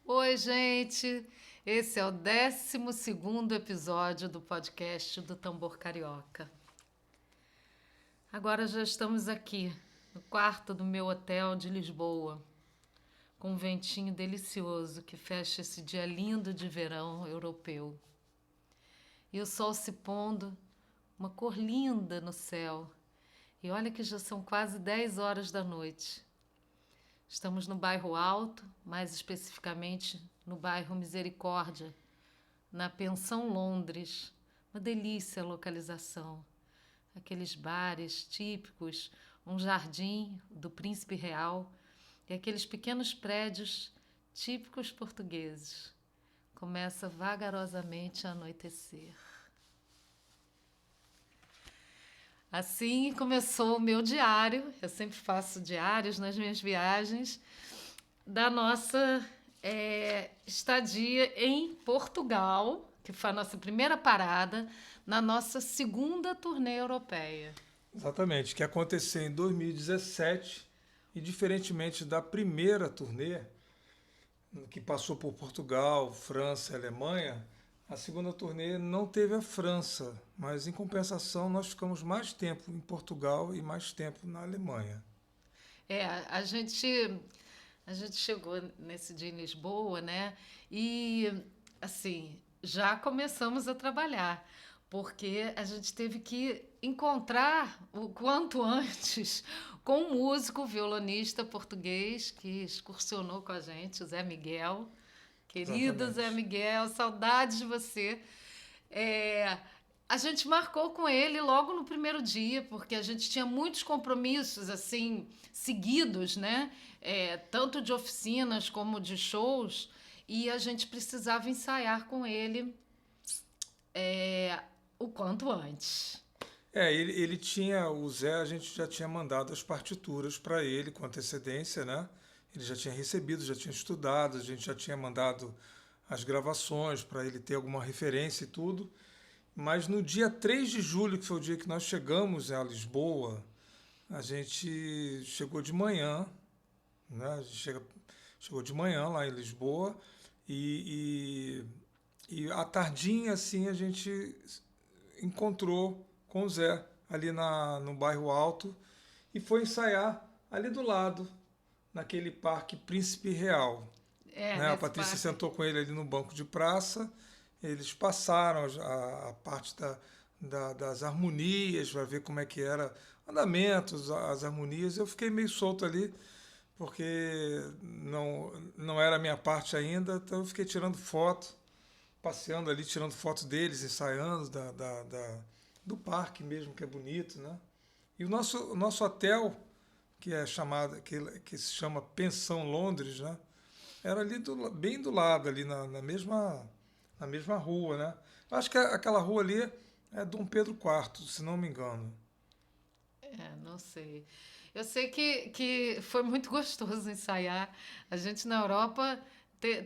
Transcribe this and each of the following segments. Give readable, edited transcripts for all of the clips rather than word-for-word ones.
Oi, gente! Esse é o 12º episódio do podcast do Tambor Carioca. Agora já estamos aqui, no quarto do meu hotel de Lisboa, com um ventinho delicioso que fecha esse dia lindo de verão europeu. E o sol se pondo, uma cor linda no céu. E olha que já são quase 10 horas da noite. Estamos no bairro Alto, mais especificamente no bairro Misericórdia, na Pensão Londres. Uma delícia a localização. Aqueles bares típicos, um jardim do Príncipe Real e aqueles pequenos prédios típicos portugueses. Começa vagarosamente a anoitecer. Assim começou o meu diário. Eu sempre faço diários nas minhas viagens da nossa estadia em Portugal, que foi a nossa primeira parada na nossa segunda turnê europeia. Exatamente, que aconteceu em 2017 e diferentemente da primeira turnê, que passou por Portugal, França e Alemanha, a segunda turnê não teve a França, mas em compensação nós ficamos mais tempo em Portugal e mais tempo na Alemanha. A gente chegou nesse dia em Lisboa, né? E assim, já começamos a trabalhar, porque a gente teve que encontrar o quanto antes com um músico violonista português que excursionou com a gente, o Zé Miguel. Querido Zé Exatamente. Miguel, saudades de você. É, a gente marcou com ele logo no primeiro dia, porque a gente tinha muitos compromissos assim seguidos, né? Tanto de oficinas como de shows, e a gente precisava ensaiar com ele o quanto antes. Ele tinha, o Zé, a gente já tinha mandado as partituras para ele com antecedência, né? Ele já tinha recebido, já tinha estudado, a gente já tinha mandado as gravações para ele ter alguma referência e tudo. Mas no dia 3 de julho, que foi o dia que nós chegamos a Lisboa, a gente chegou de manhã, né? A gente chegou de manhã lá em Lisboa e à tardinha assim a gente encontrou com o Zé ali no bairro Alto e foi ensaiar ali do lado, naquele parque Príncipe Real. Né? A Nesse Patrícia parque. sentou com ele ali no banco de praça, eles passaram a parte das harmonias para ver como é que era andamentos, as harmonias. Eu fiquei meio solto ali, porque não era a minha parte ainda, então eu fiquei tirando foto, passeando ali, tirando fotos deles, ensaiando do parque mesmo, que é bonito, né? E o nosso hotel, que é chamado, que se chama Pensão Londres, né? Era ali bem do lado, ali na mesma rua, né? Eu acho que aquela rua ali é Dom Pedro IV, se não me engano. Não sei. Eu sei que foi muito gostoso ensaiar. A gente na Europa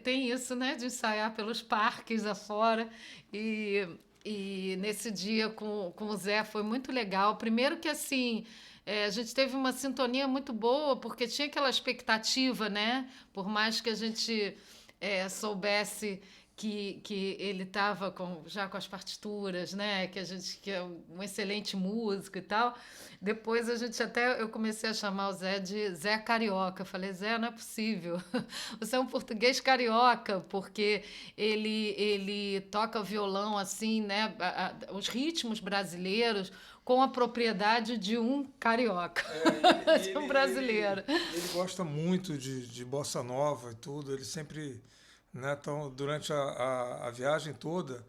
tem isso, né, de ensaiar pelos parques afora. E nesse dia com o Zé foi muito legal. Primeiro que assim. A gente teve uma sintonia muito boa, porque tinha aquela expectativa, né? Por mais que a gente soubesse que ele estava já com as partituras, né? Que é um excelente músico e tal. Depois eu comecei a chamar o Zé de Zé Carioca. Eu falei, Zé, não é possível. Você é um português carioca, porque ele toca violão assim, né? Os ritmos brasileiros com a propriedade de um carioca, E de ele, um ele, brasileiro. ele gosta muito de bossa nova e tudo. Ele sempre, né, então, durante a viagem toda,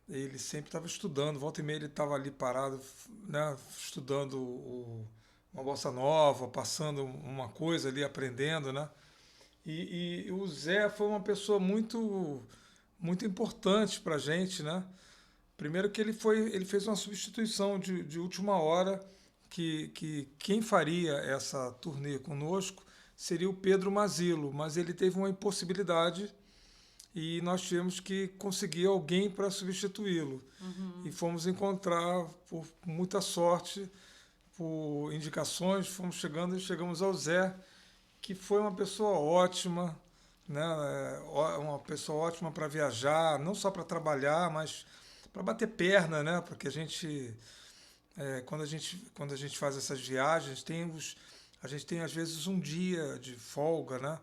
ele sempre estava estudando. Volta e meia ele estava ali parado, né, estudando uma bossa nova, passando uma coisa ali, aprendendo, né? E o Zé foi uma pessoa muito, muito importante para a gente, né? Primeiro que ele fez uma substituição de última hora, que quem faria essa turnê conosco seria o Pedro Mazilo, mas ele teve uma impossibilidade e nós tivemos que conseguir alguém para substituí-lo. E fomos encontrar, por muita sorte, por indicações, fomos chegando e chegamos ao Zé, que foi uma pessoa ótima, né? Uma pessoa ótima para viajar, não só para trabalhar, mas para bater perna, né? Porque quando a gente faz essas viagens, a gente tem às vezes um dia de folga, né?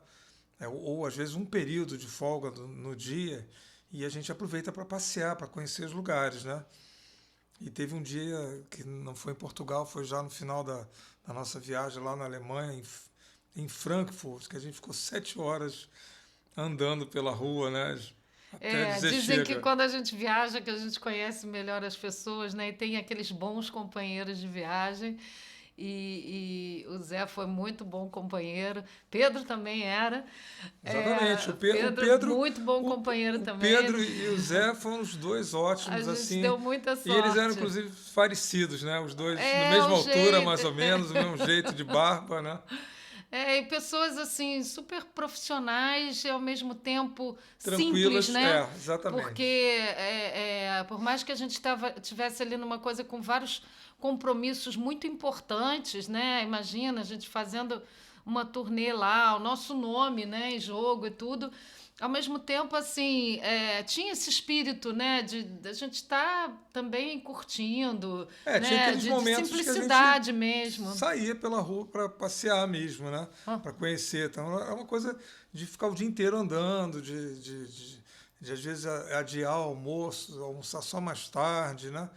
Ou às vezes um período de folga no dia, e a gente aproveita para passear, para conhecer os lugares, né? E teve um dia que não foi em Portugal, foi já no final da nossa viagem lá na Alemanha, em Frankfurt, que a gente ficou 7 horas andando pela rua, né? Até dizer Dizem que chega. quando a gente viaja, que a gente conhece melhor as pessoas, né? E tem aqueles bons companheiros de viagem. E o Zé foi muito bom companheiro. Pedro também era. Exatamente. Pedro, muito bom O, companheiro o também. Pedro e o Zé foram os dois A ótimos, gente assim. deu muita E eles eram, sorte. inclusive, parecidos, né? Os dois na É, mesma o altura, jeito. mais ou menos, o mesmo jeito de barba, né? E pessoas assim, super profissionais e ao mesmo tempo simples, Tranquilas, né? Porque exatamente. por mais que a gente tivesse ali numa coisa com vários compromissos muito importantes, né? Imagina a gente fazendo uma turnê lá, o nosso nome, né, em jogo e tudo. Ao mesmo tempo, assim, tinha esse espírito, né, de a gente estar também curtindo, Tinha né, aqueles de momentos que a gente simplicidade mesmo. saía pela rua para passear mesmo, né? Ah, Para conhecer. Então, é uma coisa de ficar o dia inteiro andando, de às vezes adiar o almoço, almoçar só mais tarde, né?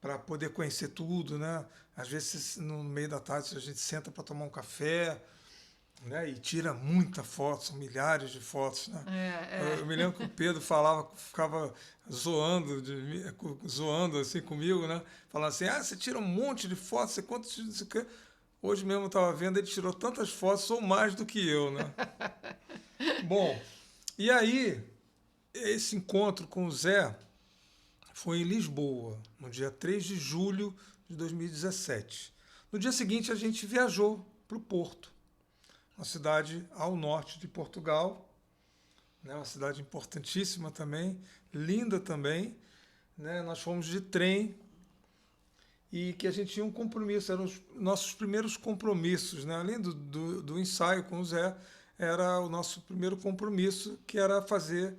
Para poder conhecer tudo, né? Às vezes, no meio da tarde, a gente senta para tomar um café, né? E tira muita foto, são milhares de fotos, né? Eu me lembro que o Pedro falava, ficava zoando, zoando assim comigo, né? Falando assim, você tira um monte de fotos, você quanto não sei o quê. Hoje mesmo eu estava vendo, ele tirou tantas fotos, ou mais do que eu, né? Bom, e aí, esse encontro com o Zé foi em Lisboa, no dia 3 de julho de 2017. No dia seguinte, a gente viajou para o Porto, uma cidade ao norte de Portugal, né? Uma cidade importantíssima também, linda também, né? Nós fomos de trem e que a gente tinha um compromisso, eram os nossos primeiros compromissos, né? Além do ensaio com o Zé, era o nosso primeiro compromisso, que era fazer,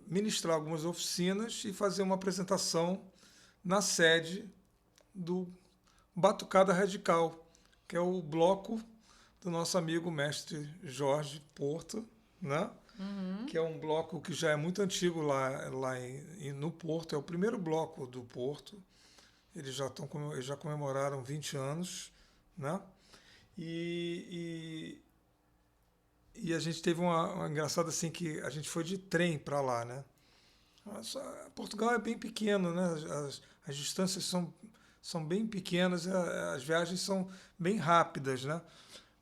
ministrar algumas oficinas e fazer uma apresentação na sede do Batucada Radical, que é o bloco do nosso amigo mestre Jorge Porto, né? Que é um bloco que já é muito antigo no Porto, é o primeiro bloco do Porto. Eles já comemoraram 20 anos, né? E, e a gente teve uma engraçada assim que a gente foi de trem para lá, né? Portugal é bem pequeno, né? As distâncias são bem pequenas, as viagens são bem rápidas, né?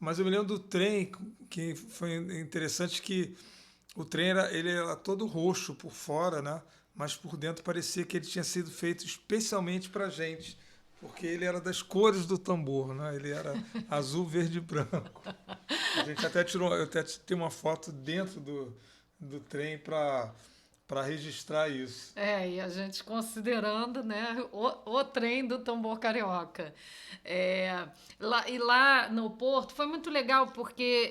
Mas eu me lembro do trem, que foi interessante que o trem ele era todo roxo por fora, né? Mas por dentro parecia que ele tinha sido feito especialmente para a gente, porque ele era das cores do tambor, né? Ele era azul, verde e branco. A gente até tirou, eu até tenho uma foto dentro do trem para registrar isso. E a gente considerando, né, o trem do tambor carioca. Lá no Porto foi muito legal porque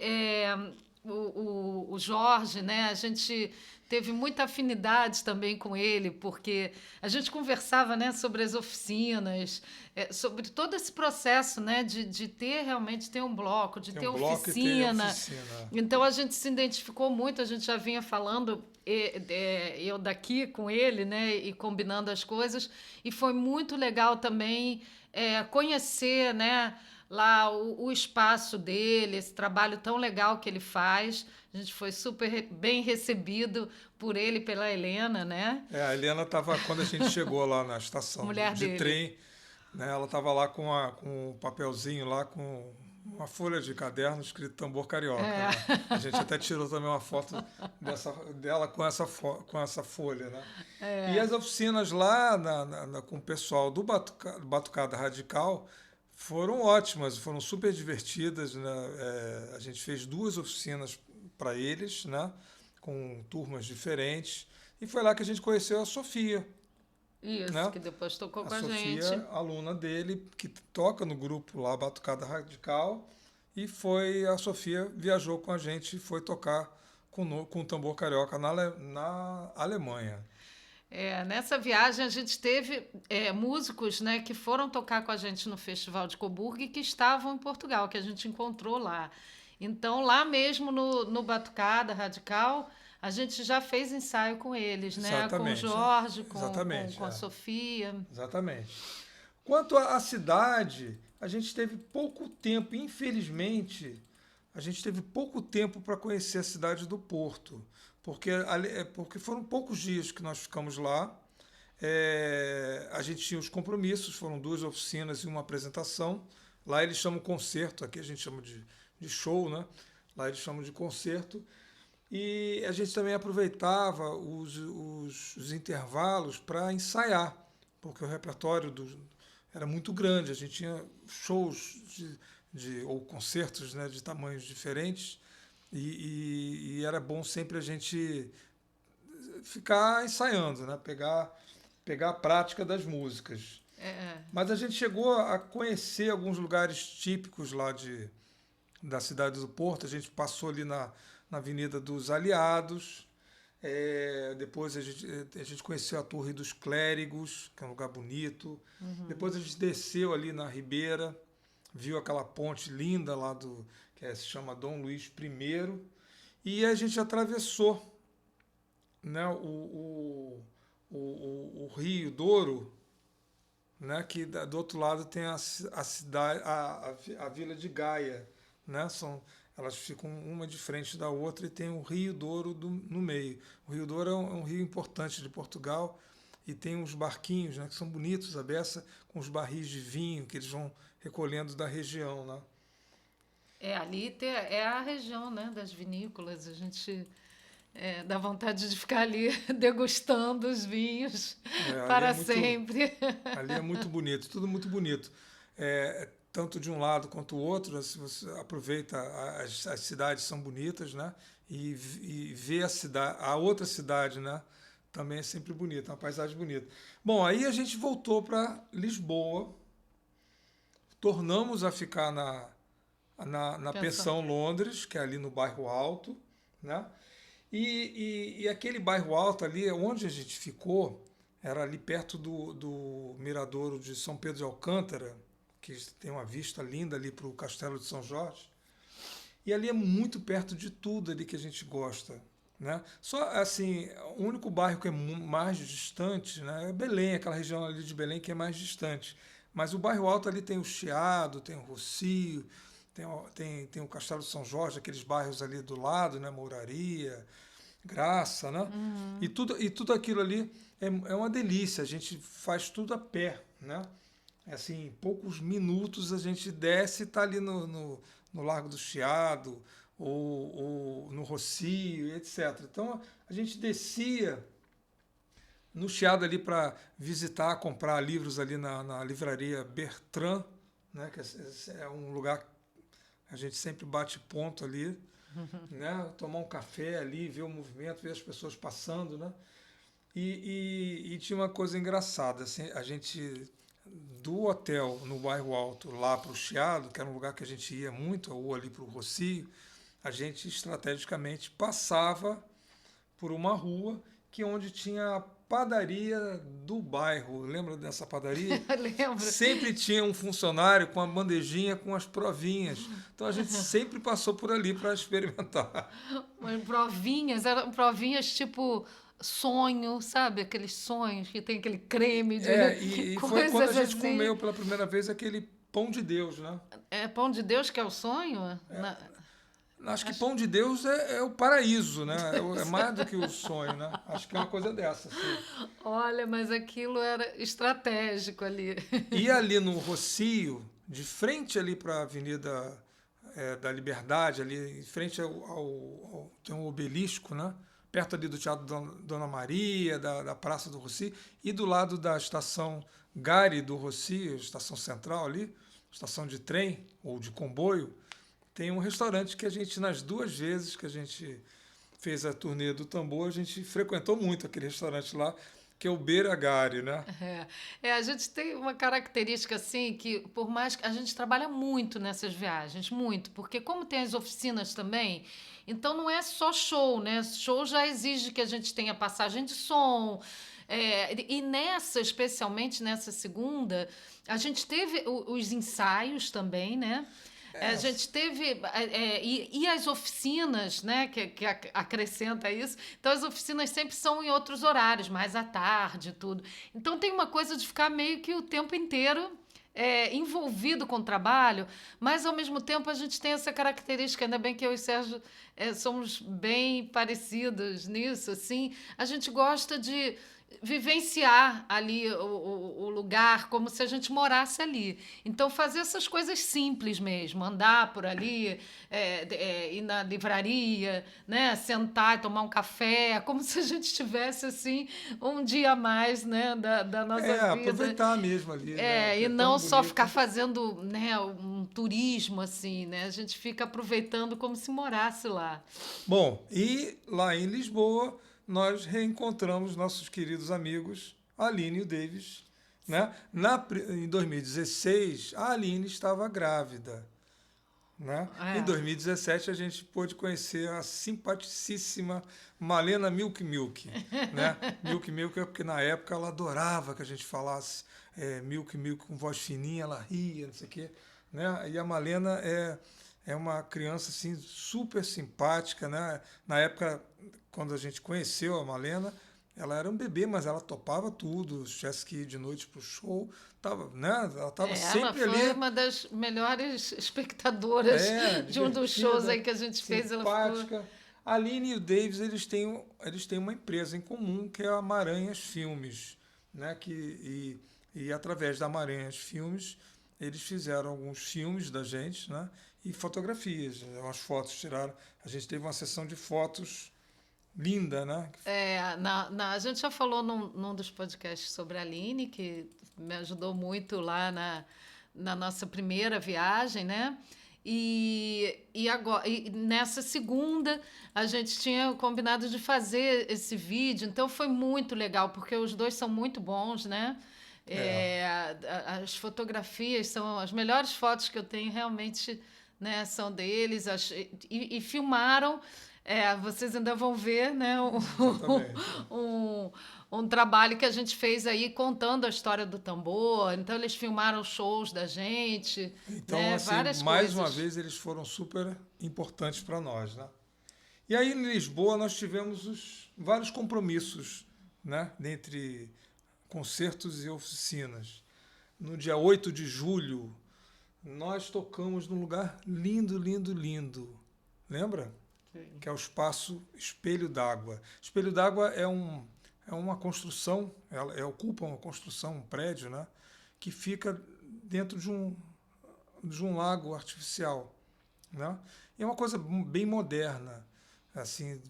o Jorge, né, a gente teve muita afinidade também com ele, porque a gente conversava, né, sobre as oficinas, sobre todo esse processo, né, de ter realmente ter um bloco, de Tem ter um bloco e tem oficina. oficina. Então a gente se identificou muito, a gente já vinha falando eu daqui com ele, né, e combinando as coisas, e foi muito legal também conhecer, né, lá o espaço dele, esse trabalho tão legal que ele faz. A gente foi super bem recebido por ele e pela Helena, né? A Helena estava, quando a gente chegou lá na estação Mulher de dele. trem, né, ela estava lá com um papelzinho lá, com uma folha de caderno escrito Tambor Carioca, né? A gente até tirou também uma foto dela com essa folha, né? E as oficinas lá com o pessoal do Batucada Radical foram ótimas, foram super divertidas, né? A gente fez 2 oficinas para eles, né? Com turmas diferentes. E foi lá que a gente conheceu a Sofia, Isso, né? que depois tocou A com a gente. Sofia, aluna dele, que toca no grupo lá, Batucada Radical, e a Sofia viajou com a gente e foi tocar com o tambor carioca na Alemanha. Nessa viagem a gente teve músicos, né, que foram tocar com a gente no Festival de Coburgo e que estavam em Portugal, que a gente encontrou lá. Então, lá mesmo no Batucada Radical, a gente já fez ensaio com eles, né? Com o Exatamente, Jorge, exatamente, com a Sofia. exatamente. Quanto à cidade, a gente teve pouco tempo, infelizmente, a gente teve pouco tempo para conhecer a cidade do Porto, porque foram poucos dias que nós ficamos lá. A gente tinha os compromissos, foram 2 oficinas e uma apresentação. Lá eles chamam concerto, aqui a gente chama de show, né? Lá eles chamam de concerto. E a gente também aproveitava os intervalos para ensaiar, porque o repertório era muito grande. A gente tinha shows ou concertos, né, de tamanhos diferentes, e era bom sempre a gente ficar ensaiando, né, pegar a prática das músicas. Mas a gente chegou a conhecer alguns lugares típicos lá da cidade do Porto. A gente passou ali na Avenida dos Aliados. Depois a gente conheceu a Torre dos Clérigos, que é um lugar bonito. Uhum. Depois a gente desceu ali na Ribeira, viu aquela ponte linda lá que se chama Dom Luís I. E a gente atravessou, né, o Rio Douro, né, que do outro lado tem a cidade, a Vila de Gaia, né? Elas ficam uma de frente da outra e tem o Rio Douro no meio. O Rio Douro é um rio importante de Portugal e tem uns barquinhos, né, que são bonitos, a beça, com os barris de vinho que eles vão recolhendo da região, né? Ali é a região, né, das vinícolas. A gente dá vontade de ficar ali degustando os vinhos para sempre. Ali é muito bonito, tudo muito bonito. Tanto de um lado quanto do outro, se você aproveita, as cidades são bonitas, né? E ver a outra cidade, né? Também é sempre bonita, uma paisagem bonita. Bom, aí a gente voltou para Lisboa, tornamos a ficar na Pensão Londres, que é ali no Bairro Alto, né? E aquele Bairro Alto ali, onde a gente ficou, era ali perto do Miradouro de São Pedro de Alcântara, que tem uma vista linda ali para o Castelo de São Jorge. E ali é muito perto de tudo ali que a gente gosta, né? Só assim, o único bairro que é mais distante, né, é Belém, aquela região ali de Belém que é mais distante. Mas o Bairro Alto ali tem o Chiado, tem o Rocio, tem o Castelo de São Jorge, aqueles bairros ali do lado, né, Mouraria, Graça, né? Uhum. E tudo aquilo ali é uma delícia. A gente faz tudo a pé, né? Assim, em poucos minutos a gente desce e está ali no Largo do Chiado ou no Rocio, etc. Então a gente descia no Chiado ali para visitar, comprar livros ali na livraria Bertrand, né? Que é um lugar que a gente sempre bate ponto ali, né? Tomar um café ali, ver o movimento, ver as pessoas passando, né? E tinha uma coisa engraçada, assim, a gente do hotel no Bairro Alto lá para o Chiado, que era um lugar que a gente ia muito, ou ali para o Rocio, a gente estrategicamente passava por uma rua onde tinha a padaria do bairro. Lembra dessa padaria? Lembro. Sempre tinha um funcionário com a bandejinha com as provinhas. Então a gente sempre passou por ali para experimentar. Eram provinhas tipo sonho, sabe? Aqueles sonhos que tem aquele creme de E foi coisas quando a gente assim. comeu pela primeira vez aquele pão de Deus, né? É pão de Deus que é o sonho? Acho que pão de Deus é o paraíso, né? É mais do que o sonho, né? Acho que é uma coisa dessa. Assim. Olha, mas aquilo era estratégico ali. E ali no Rocio, de frente ali para a Avenida da Liberdade, ali em frente tem um obelisco, né? Perto ali do Teatro Dona Maria, da Praça do Rocio, e do lado da estação Gare do Rocio, estação central ali, estação de trem ou de comboio, tem um restaurante que a gente, nas 2 vezes que a gente fez a turnê do tambor, a gente frequentou muito aquele restaurante lá, que é o Beira-Gare, né? A gente tem uma característica assim que, por mais que a gente trabalha muito nessas viagens, muito, porque como tem as oficinas também, então não é só show, né? Show já exige que a gente tenha passagem de som. E nessa, especialmente nessa segunda, a gente teve os ensaios também, né? A É, gente teve. E as oficinas, né, que acrescenta isso. Então, as oficinas sempre são em outros horários, mais à tarde e tudo. Então, tem uma coisa de ficar meio que o tempo inteiro envolvido com o trabalho, mas, ao mesmo tempo, a gente tem essa característica. Ainda bem que eu e o Sérgio somos bem parecidos nisso. Assim, a gente gosta de vivenciar ali o lugar como se a gente morasse ali. Então, fazer essas coisas simples mesmo, andar por ali, ir na livraria, né, sentar e tomar um café, como se a gente estivesse assim um dia a mais, né, da nossa vida. aproveitar mesmo ali, né? Que E é tão não só ficar bonito. fazendo, né, um turismo assim, né? A gente fica aproveitando como se morasse lá. Bom, e lá em Lisboa, nós reencontramos nossos queridos amigos Aline e o Davis, né? Em 2016, a Aline estava grávida, né? Em É. 2017, a gente pôde conhecer a simpaticíssima Malena Milk Milk, né? Milk Milk é porque na época ela adorava que a gente falasse Milk Milk com voz fininha, ela ria, não sei o quê, né? E a Malena é uma criança assim super simpática, né? Na época, quando a gente conheceu a Malena, ela era um bebê, mas ela topava tudo, se tivesse que ir de noite pro show, tava, né? Ela estava Ela sempre foi ali. uma das melhores espectadoras É, de um dos shows divertida, aí que a gente fez. Ela ficou. simpática. A Aline e o Davis, eles têm uma empresa em comum, que é a Maranhas Filmes, né? E através da Maranhas Filmes, eles fizeram alguns filmes da gente, né? E fotografias, umas fotos tiraram. A gente teve uma sessão de fotos linda, né? A gente já falou num dos podcasts sobre a Aline, que me ajudou muito lá na nossa primeira viagem, né? Agora, e nessa segunda, a gente tinha combinado de fazer esse vídeo, então foi muito legal, porque os dois são muito bons, né? É, As fotografias são as melhores fotos que eu tenho, realmente, né, são deles. E filmaram. Vocês ainda vão ver, né, exatamente. um, um trabalho que a gente fez aí contando a história do tambor. Então, eles filmaram shows da gente, Então, né, assim, várias mais uma coisas. vez, eles foram super importantes para nós, né? E aí em Lisboa nós tivemos vários compromissos, né, dentre concertos e oficinas. No dia 8 de julho, nós tocamos num lugar lindo, lindo, lindo. Lembra? Sim. Que é o espaço Espelho d'Água. Espelho d'Água é uma construção, ocupa uma construção, um prédio, né, que fica dentro de um lago artificial, né? E é uma coisa bem moderna, assim,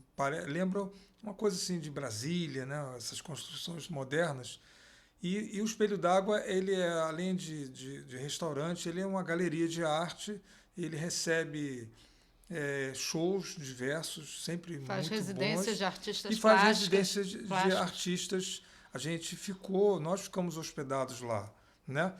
lembra uma coisa assim de Brasília, né? Essas construções modernas. E o Espelho d'Água, ele é, além de restaurante, ele é uma galeria de arte, ele recebe shows diversos, sempre Faz muito residências bons, de e artistas faz residências de plásticos. artistas. Nós ficamos hospedados lá, né?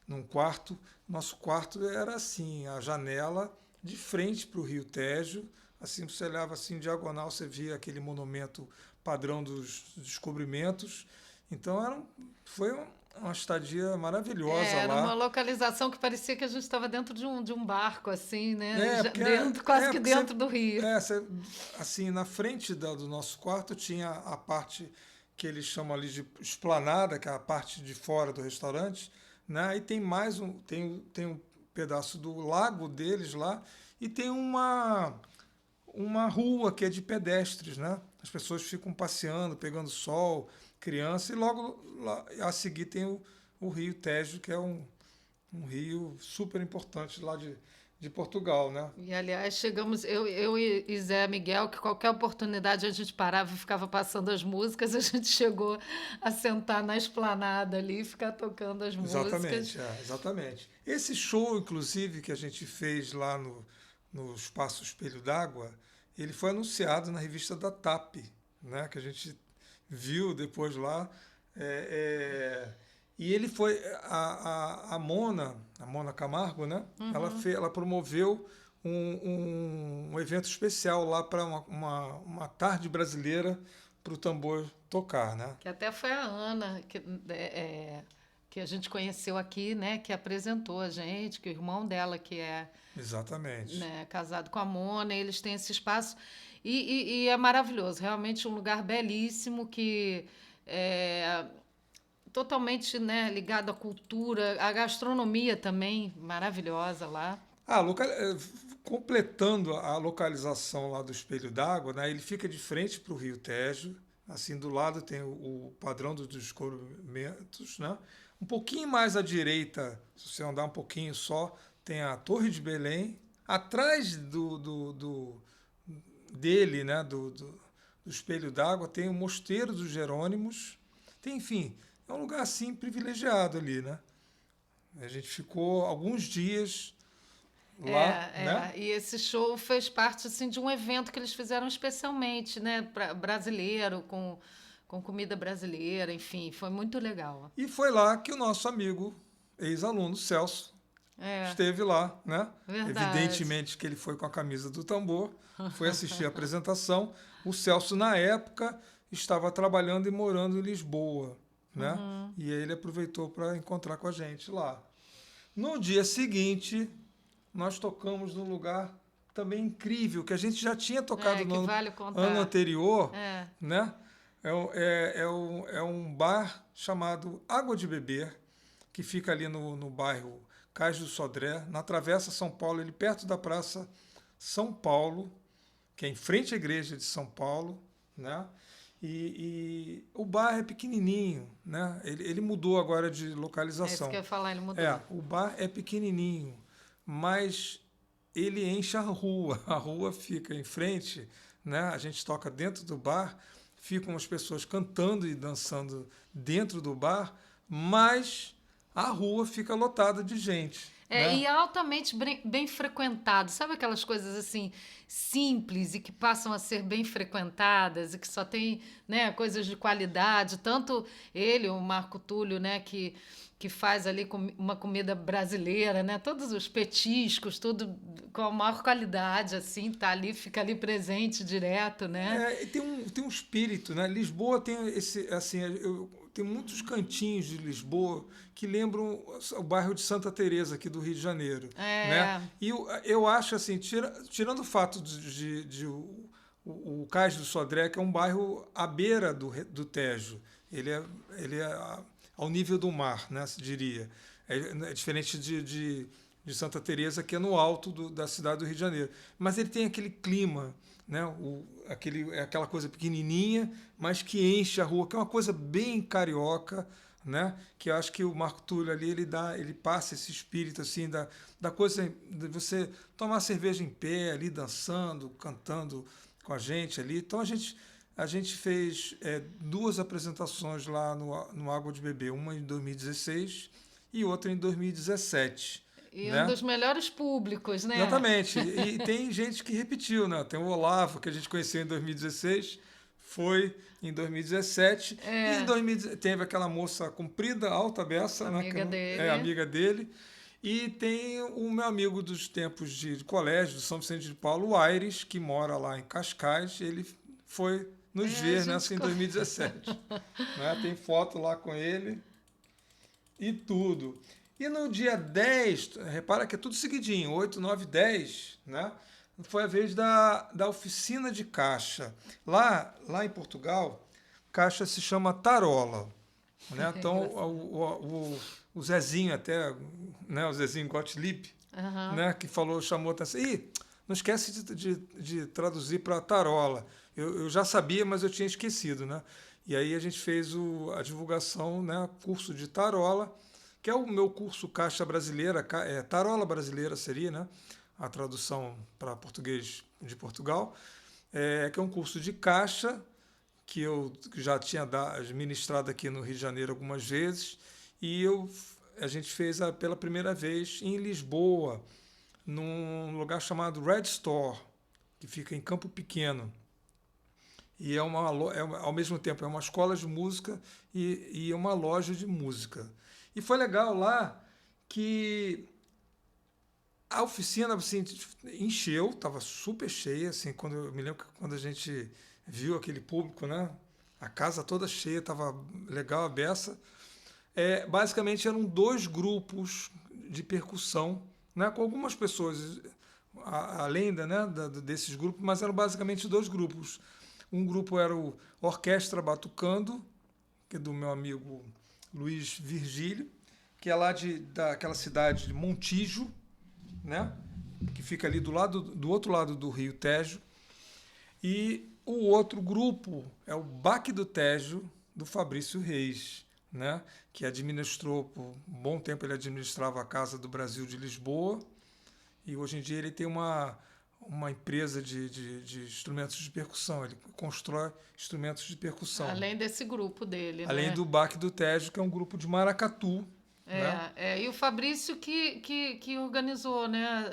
Num quarto. Nosso quarto era assim, a janela de frente para o Rio Tejo. Assim, você olhava assim, diagonal, você via aquele monumento padrão dos descobrimentos. Então foi uma estadia maravilhosa Era uma lá. localização que parecia que a gente estava dentro de um barco, assim, né? É, porque, Dentro, quase que porque dentro do rio. assim, na frente do nosso quarto tinha a parte que eles chamam ali de esplanada, que é a parte de fora do restaurante, né? E tem um pedaço do lago deles lá e tem uma rua que é de pedestres, né? As pessoas ficam passeando, pegando sol, criança, e logo lá, a seguir tem o Rio Tejo, que é um rio super importante lá de Portugal, né? E, aliás, chegamos, eu e Zé Miguel, que qualquer oportunidade a gente parava e ficava passando as músicas, a gente chegou a sentar na esplanada ali e ficar tocando as músicas. Exatamente, exatamente. Esse show, inclusive, que a gente fez lá no Espaço Espelho d'Água, ele foi anunciado na revista da TAP, né? Que a gente viu depois lá. É, e ele foi a Mona Camargo, né? Ela promoveu um evento especial lá para uma tarde brasileira para o tambor tocar, né? Que até foi a Ana que a gente conheceu aqui, né? Que apresentou a gente, que o irmão dela, que é, Exatamente. né, casado com a Mona, eles têm esse espaço. E é maravilhoso, realmente um lugar belíssimo que é totalmente, né, ligado à cultura, à gastronomia também maravilhosa lá. Ah, completando a localização lá do Espelho d'Água, né? Ele fica de frente para o Rio Tejo. Assim, do lado tem o padrão dos descobrimentos, né? Um pouquinho mais à direita, se você andar um pouquinho só, tem a Torre de Belém. Atrás dele, né? Do Espelho d'Água, tem o Mosteiro dos Jerônimos. Tem, enfim, é um lugar assim privilegiado ali, né? A gente ficou alguns dias lá, né? E esse show fez parte assim de um evento que eles fizeram especialmente, né, para brasileiro com comida brasileira, enfim, foi muito legal. E foi lá que o nosso amigo, ex-aluno Celso, É, esteve lá, né? verdade. Evidentemente que ele foi com a camisa do tambor, foi assistir a apresentação. O Celso, na época, estava trabalhando e morando em Lisboa, né? E aí ele aproveitou para encontrar com a gente lá. No dia seguinte, nós tocamos num lugar também incrível, que a gente já tinha tocado Que no vale ano contar. anterior, É, né? É um bar chamado Água de Beber, que fica ali no bairro Cais do Sodré, na Travessa São Paulo, ele perto da Praça São Paulo, que é em frente à igreja de São Paulo, né? E o bar é pequenininho, né? Ele mudou agora de é isso que eu localização. ia falar, ele mudou. O bar é pequenininho, mas ele enche a rua. A rua fica em frente, né? A gente toca dentro do bar, ficam as pessoas cantando e dançando dentro do bar, mas a rua fica lotada de gente, E né? é altamente bem frequentado. Sabe aquelas coisas assim simples e que passam a ser bem frequentadas e que só tem, né, coisas de qualidade. Tanto ele, o Marco Túlio, né, que faz ali uma comida brasileira, né, todos os petiscos, tudo com a maior qualidade, assim, tá ali, fica ali presente direto, né? Tem um espírito, né? Lisboa tem esse, assim, tem muitos cantinhos de Lisboa que lembram o bairro de Santa Teresa aqui do Rio de Janeiro, né? É, E eu acho assim, tirando o fato de o Cais do Sodré, que é um bairro à beira do Tejo, ele é ao nível do mar, né? Se diria. É diferente de Santa Teresa, que é no alto da cidade do Rio de Janeiro. Mas ele tem aquele clima, né? Aquela coisa pequenininha, mas que enche a rua, que é uma coisa bem carioca, né? Que eu acho que o Marco Túlio ali ele passa esse espírito assim da coisa de você tomar cerveja em pé ali, dançando, cantando com a gente ali. Então a gente fez duas apresentações lá no Água de Beber, uma em 2016 e outra em 2017. e um Né? dos melhores públicos, né? Exatamente. E tem gente que repetiu, né? Tem o Olavo, que a gente conheceu em 2016, foi em 2017, e em É, 2017 teve aquela moça comprida, alta beça, né? Que amiga é dele. amiga dele. E tem o meu amigo dos tempos de colégio, do São Vicente de Paulo, o Aires, que mora lá em Cascais. Ele foi nos A ver gente nessa em 2017. Né? Tem foto lá com ele e tudo. E no dia 10, repara que é tudo seguidinho, 8, 9, 10, né? Foi a vez da oficina de caixa. Lá em Portugal, caixa se chama tarola. Né? É Então, engraçado. o Zezinho até, né? O Zezinho Gottlieb, Aham. né? Que chamou atenção. Ih, não esquece de traduzir para tarola. Eu já sabia, mas eu tinha esquecido, né? E aí a gente fez a divulgação, né? Curso de tarola, que é o meu curso Caixa Brasileira, Tarola Brasileira seria, né? A tradução para português de Portugal, que é um curso de caixa que eu já tinha ministrado aqui no Rio de Janeiro algumas vezes, e a gente fez pela primeira vez em Lisboa, num lugar chamado Red Store, que fica em Campo Pequeno. e ao mesmo tempo é uma escola de música e uma loja de música. E foi legal lá que a oficina assim, encheu, estava super cheia, assim, eu me lembro que quando a gente viu aquele público, né? A casa toda cheia, estava legal a beça. Basicamente eram dois grupos de percussão, né? Com algumas pessoas além desses grupos, mas eram basicamente dois grupos. Um grupo era o Orquestra Batucando, que é do meu amigo Luiz Virgílio, que é lá daquela cidade de Montijo, né? Que fica ali do outro lado do Rio Tejo. E o outro grupo é o Baque do Tejo, do Fabrício Reis, né? Que administrou, por um bom tempo, ele administrava a Casa do Brasil de Lisboa, e hoje em dia ele tem uma empresa de instrumentos de percussão, ele constrói instrumentos de percussão. Além desse grupo dele, Além né? do Baque do Tejo, que é um grupo de maracatu, né? E o Fabrício que organizou, né?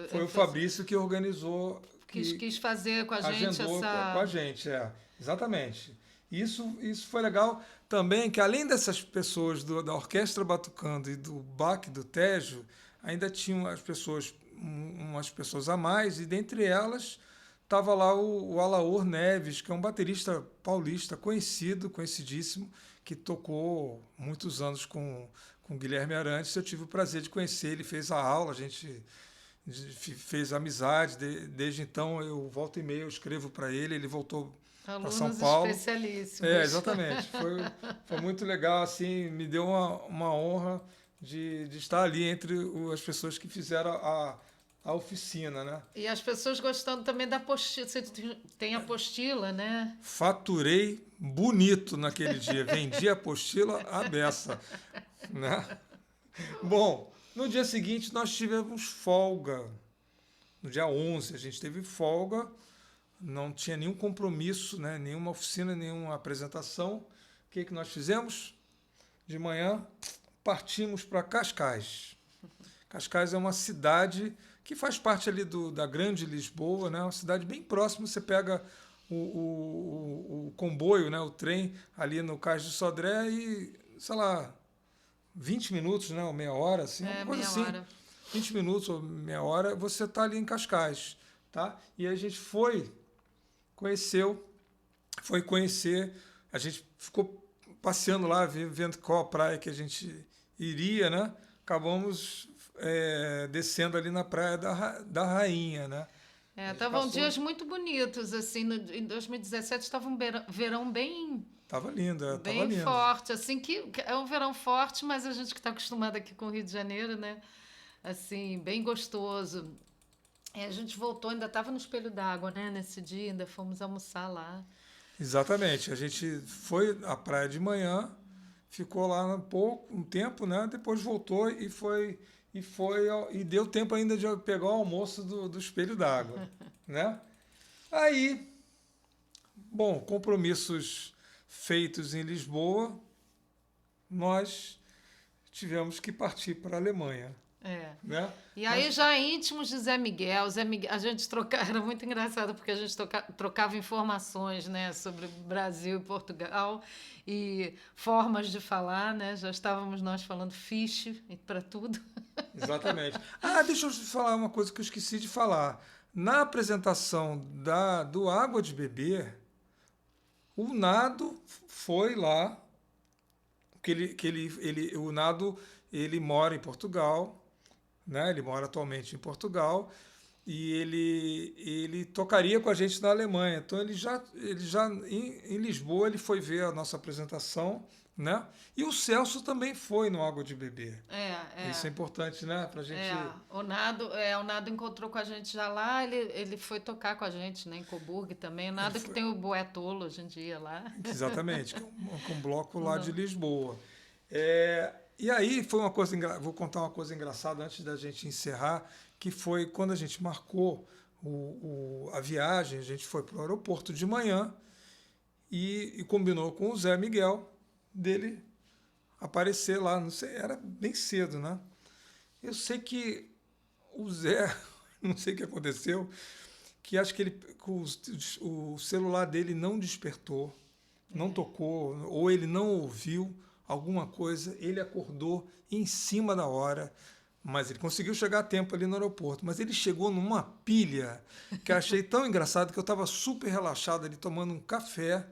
Foi o Fabrício que organizou, quis fazer com a gente agendou essa. com a gente, exatamente. Isso foi legal também, que além dessas pessoas da Orquestra Batucando e do Baque do Tejo, ainda tinham umas pessoas a mais, e dentre elas estava lá o Alaor Neves, que é um baterista paulista conhecidíssimo, que tocou muitos anos com Guilherme Arantes. Eu tive o prazer de conhecer, ele fez a aula, a gente fez amizade, desde então eu volto e meia, eu escrevo para ele voltou para São Alunos Paulo. especialíssimos. Exatamente. Foi muito legal, assim, me deu uma honra de estar ali entre as pessoas que fizeram a oficina, né? E as pessoas gostando também da apostila. Você tem apostila, né? Faturei bonito naquele dia, vendi a apostila à beça, né? Bom, no dia seguinte nós tivemos folga. No dia 11 a gente teve folga, não tinha nenhum compromisso, né? Nenhuma oficina, nenhuma apresentação. O que nós fizemos? De manhã partimos para Cascais. Cascais é uma cidade que faz parte ali da Grande Lisboa, né? Uma cidade bem próxima. Você pega o comboio, né? O trem ali no Cais de Sodré e, sei lá, 20 minutos, né? Ou meia hora, assim, uma coisa assim. Hora. 20 minutos ou meia hora, você está ali em Cascais, tá? E a gente foi conhecer, a gente ficou passeando lá, vendo qual a praia que a gente iria, né? Acabamos descendo ali na Praia da Rainha, né? Estavam dias muito bonitos, assim, em 2017 estava um verão bem... Tava lindo, bem forte, assim, que é um verão forte, mas a gente que está acostumado aqui com o Rio de Janeiro, né? Assim, bem gostoso. A gente voltou, ainda estava no Espelho d'Água, né? Nesse dia, ainda fomos almoçar lá. Exatamente. A gente foi à praia de manhã, ficou lá um tempo, né? Depois voltou e deu tempo ainda de pegar o almoço do Espelho d'Água, né? Aí, bom, compromissos feitos em Lisboa, nós tivemos que partir para a Alemanha. Né? E aí, já íntimos de Zé Miguel, a gente era muito engraçado, porque a gente trocava informações, né, sobre Brasil e Portugal e formas de falar, né? Já estávamos nós falando fiche para tudo. Exatamente. Deixa eu te falar uma coisa que eu esqueci de falar. Na apresentação do Água de Beber, o Nado foi lá, o Nado ele mora em Portugal, né? Ele mora atualmente em Portugal e ele tocaria com a gente na Alemanha. Então ele já em Lisboa ele foi ver a nossa apresentação, né? E o Celso também foi no Água de Beber. Isso é importante, né? Pra gente. O Nado encontrou com a gente já lá, ele foi tocar com a gente, né, em Coburg também. O Nado que tem o Boé Tolo hoje em dia lá. Exatamente, que é um bloco lá de Lisboa. E aí foi uma coisa, vou contar uma coisa engraçada antes da gente encerrar, que foi quando a gente marcou a viagem, a gente foi para o aeroporto de manhã e combinou com o Zé Miguel dele aparecer lá, não sei, era bem cedo, né? Eu sei que o Zé, não sei o que aconteceu, que acho que o celular dele não despertou, não tocou, ou ele não ouviu alguma coisa, ele acordou em cima da hora, mas ele conseguiu chegar a tempo ali no aeroporto. Mas ele chegou numa pilha que eu achei tão engraçado que eu estava super relaxado ali, tomando um café,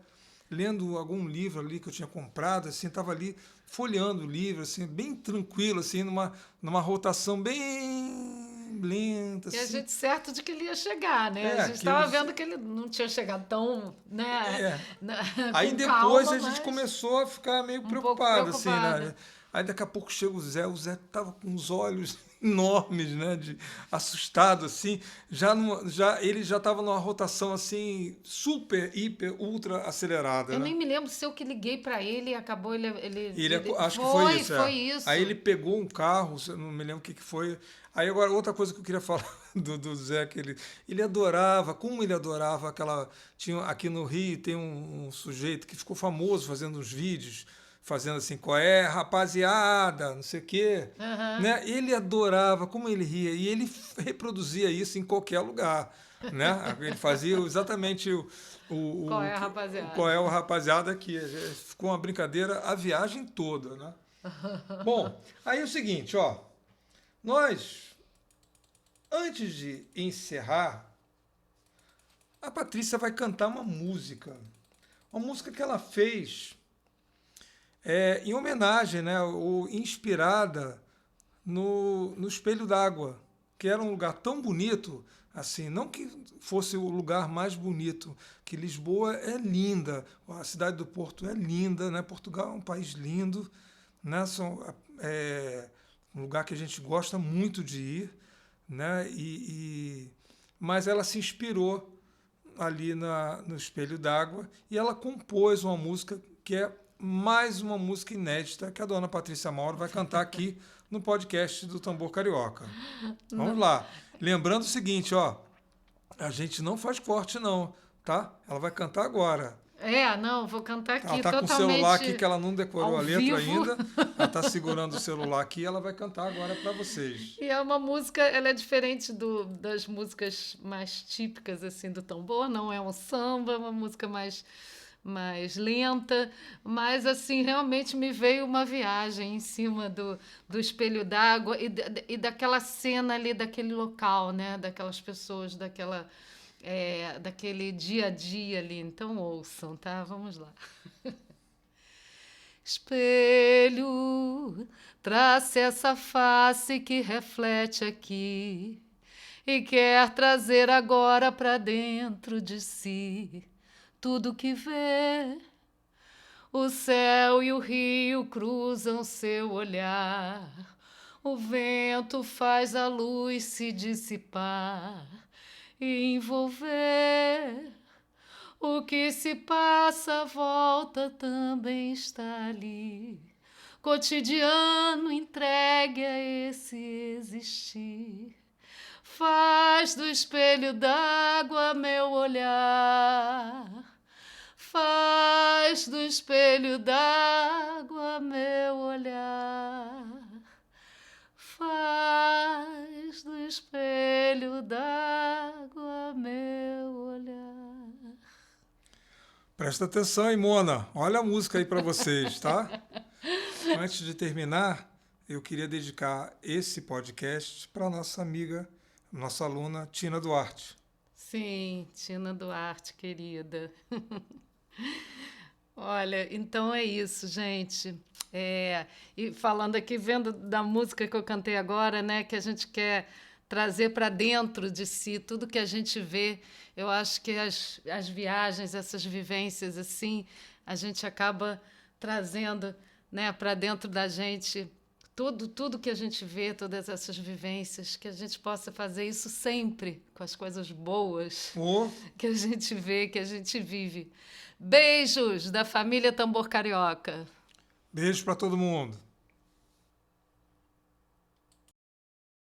lendo algum livro ali que eu tinha comprado, assim, estava ali folheando o livro, assim, bem tranquilo, assim, numa rotação bem lenta, E a assim. gente certo de que ele ia chegar, né? A gente Aquilo. estava vendo que ele não tinha chegado tão, né, É. Aí com depois calma, a gente mas começou a ficar meio um pouco preocupado, assim, né? preocupada. Aí daqui a pouco chega o Zé tava com os olhos enormes, né? Assustado, assim. Ele já estava numa rotação, assim, super, hiper, ultra acelerada, Eu né? nem me lembro se eu que liguei para ele e acabou Acho que foi isso, foi é. Aí isso. ele pegou um carro, eu não me lembro o que foi. Aí agora, outra coisa que eu queria falar do Zé, que ele adorava, como ele adorava aquela. Aqui no Rio tem um sujeito que ficou famoso fazendo uns vídeos, fazendo assim, qual é, rapaziada, não sei o quê. Aham. Né? Ele adorava, como ele ria, e ele reproduzia isso em qualquer lugar. Né? Ele fazia exatamente Qual o, é, qual é rapaziada? o rapaziada aqui. Ficou uma brincadeira a viagem toda, né? Bom, aí é o seguinte, ó. Nós, antes de encerrar, a Patrícia vai cantar uma música. Uma música que ela fez em homenagem, né? Ou inspirada no Espelho d'Água, que era um lugar tão bonito, assim, não que fosse o lugar mais bonito, que Lisboa é linda, a cidade do Porto é linda, né? Portugal é um país lindo, né? É um lugar que a gente gosta muito de ir, né? Mas ela se inspirou ali no Espelho d'Água e ela compôs uma música que é mais uma música inédita que a dona Patrícia Mauro vai cantar aqui no podcast do Tambor Carioca. Vamos Não. lá. Lembrando o seguinte, ó, a gente não faz corte não, tá? Ela vai cantar agora. Não, vou cantar Ela aqui tá com o celular aqui que totalmente ela não decorou ao a letra vivo. ainda. Ela tá segurando o celular aqui e ela vai cantar agora para vocês. E é uma música, ela é diferente das músicas mais típicas assim do tambor, não é um samba, é uma música mais lenta, mas assim realmente me veio uma viagem em cima do espelho d'água e daquela cena ali daquele local, né, daquelas pessoas, daquele dia a dia ali. Então ouçam, tá? Vamos lá. Espelho, trace essa face que reflete aqui e quer trazer agora para dentro de si tudo que vê. O céu e o rio cruzam seu olhar. O vento faz a luz se dissipar e envolver. O que se passa, volta, também está ali. Cotidiano entregue a esse existir. Faz do espelho d'água meu olhar. Faz do espelho d'água meu olhar. Faz do espelho d'água meu olhar. Presta atenção aí, Mona. Olha a música aí para vocês, tá? Antes de terminar, eu queria dedicar esse podcast para nossa amiga, nossa aluna Tina Duarte. Sim, Tina Duarte, querida. Olha, então é isso, gente. E falando aqui, vendo da música que eu cantei agora, né, que a gente quer trazer para dentro de si tudo que a gente vê. Eu acho que as viagens, essas vivências assim, a gente acaba trazendo, né, para dentro da gente tudo que a gente vê, todas essas vivências, que a gente possa fazer isso sempre com as coisas boas Oh, que a gente vê, que a gente vive. Beijos da família Tambor Carioca. beijo para todo mundo.